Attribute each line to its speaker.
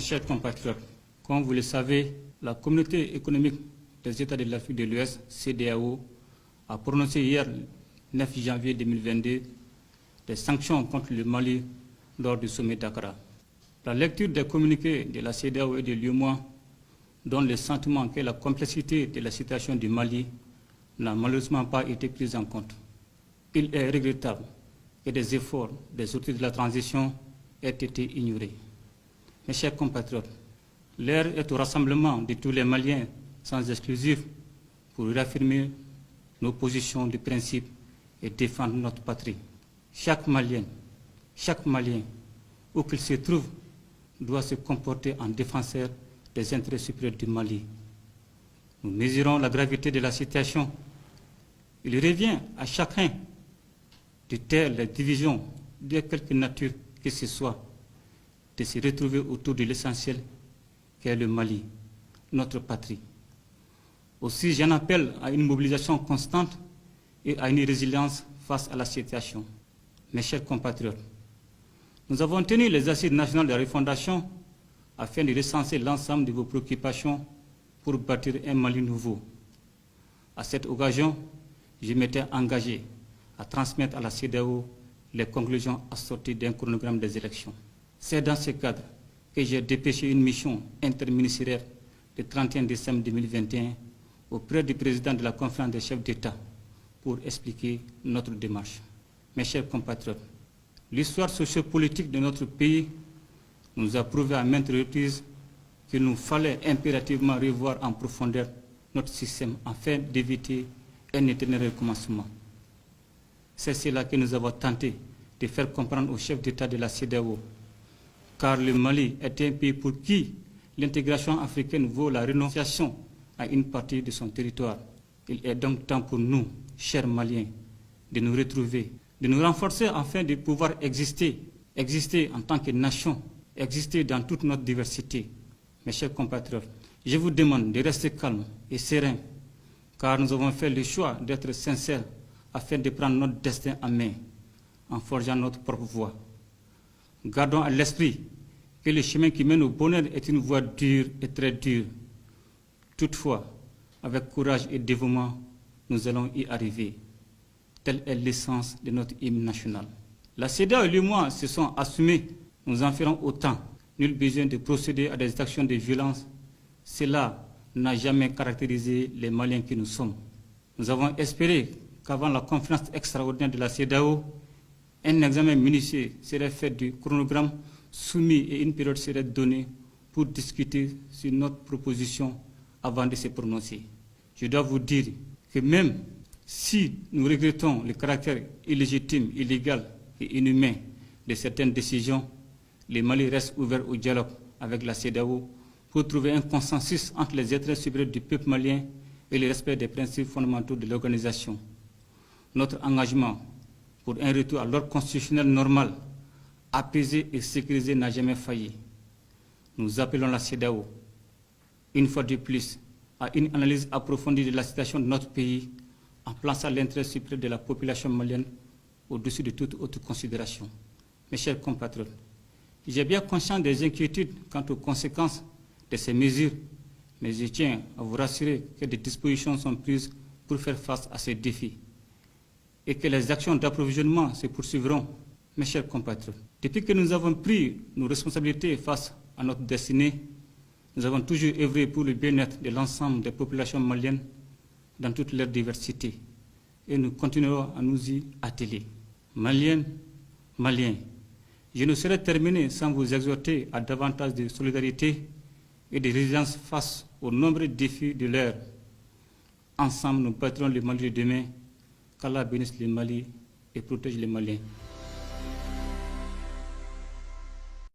Speaker 1: Mes chers compatriotes, comme vous le savez, la communauté économique des États de l'Afrique de l'Ouest, CEDEAO, a prononcé hier, 9 janvier 2022, des sanctions contre le Mali lors du sommet d'Accra. La lecture des communiqués de la CEDEAO et de l'UEMOA donne le sentiment que la complexité de la situation du Mali n'a malheureusement pas été prise en compte. Il est regrettable que des efforts des autorités de la transition aient été ignorés. Mes chers compatriotes, l'heure est au rassemblement de tous les Maliens sans exclusif pour réaffirmer nos positions de principe et défendre notre patrie. Chaque Malien, où qu'il se trouve, doit se comporter en défenseur des intérêts supérieurs du Mali. Nous mesurons la gravité de la situation. Il revient à chacun de taire les divisions de quelque nature que ce soit, de se retrouver autour de l'essentiel qu'est le Mali, notre patrie. Aussi, j'en appelle à une mobilisation constante et à une résilience face à la situation. Mes chers compatriotes, nous avons tenu les assises nationales de la refondation afin de recenser l'ensemble de vos préoccupations pour bâtir un Mali nouveau. À cette occasion, je m'étais engagé à transmettre à la CEDEAO les conclusions assorties d'un chronogramme des élections. C'est dans ce cadre que j'ai dépêché une mission interministérielle le 31 décembre 2021 auprès du président de la conférence des chefs d'État pour expliquer notre démarche. Mes chers compatriotes, l'histoire sociopolitique de notre pays nous a prouvé à maintes reprises qu'il nous fallait impérativement revoir en profondeur notre système afin d'éviter un éternel recommencement. C'est cela que nous avons tenté de faire comprendre aux chefs d'État de la CEDEAO, car le Mali est un pays pour qui l'intégration africaine vaut la renonciation à une partie de son territoire. Il est donc temps pour nous, chers Maliens, de nous retrouver, de nous renforcer afin de pouvoir exister en tant que nation, exister dans toute notre diversité. Mes chers compatriotes, je vous demande de rester calmes et sereins, car nous avons fait le choix d'être sincères afin de prendre notre destin en main, en forgeant notre propre voie. Gardons à l'esprit que le chemin qui mène au bonheur est une voie dure et très dure. Toutefois, avec courage et dévouement, nous allons y arriver. Telle est l'essence de notre hymne national. La CEDEAO et l'UEMOA se sont assumés, nous en ferons autant. Nul besoin de procéder à des actions de violence. Cela n'a jamais caractérisé les Maliens que nous sommes. Nous avons espéré qu'avant la conférence extraordinaire de la CEDEAO, un examen minutieux serait fait du chronogramme soumis et une période serait donnée pour discuter sur notre proposition avant de se prononcer. Je dois vous dire que même si nous regrettons le caractère illégitime, illégal et inhumain de certaines décisions, le Mali reste ouvert au dialogue avec la CEDEAO pour trouver un consensus entre les intérêts supérieurs du peuple malien et le respect des principes fondamentaux de l'organisation. Notre engagement pour un retour à l'ordre constitutionnel normal, apaisé et sécurisé n'a jamais failli. Nous appelons la CEDEAO, une fois de plus, à une analyse approfondie de la situation de notre pays en plaçant l'intérêt supérieur de la population malienne au-dessus de toute autre considération. Mes chers compatriotes, j'ai bien conscience des inquiétudes quant aux conséquences de ces mesures, mais je tiens à vous rassurer que des dispositions sont prises pour faire face à ces défis et que les actions d'approvisionnement se poursuivront. Mes chers compatriotes, depuis que nous avons pris nos responsabilités face à notre destinée, nous avons toujours œuvré pour le bien-être de l'ensemble des populations maliennes dans toute leur diversité et nous continuerons à nous y atteler. Maliennes, Maliens, je ne saurais terminer sans vous exhorter à davantage de solidarité et de résilience face aux nombreux défis de l'heure. Ensemble, nous bâtirons le Mali de demain. Qu'Allah bénisse le Mali et protège les Maliens.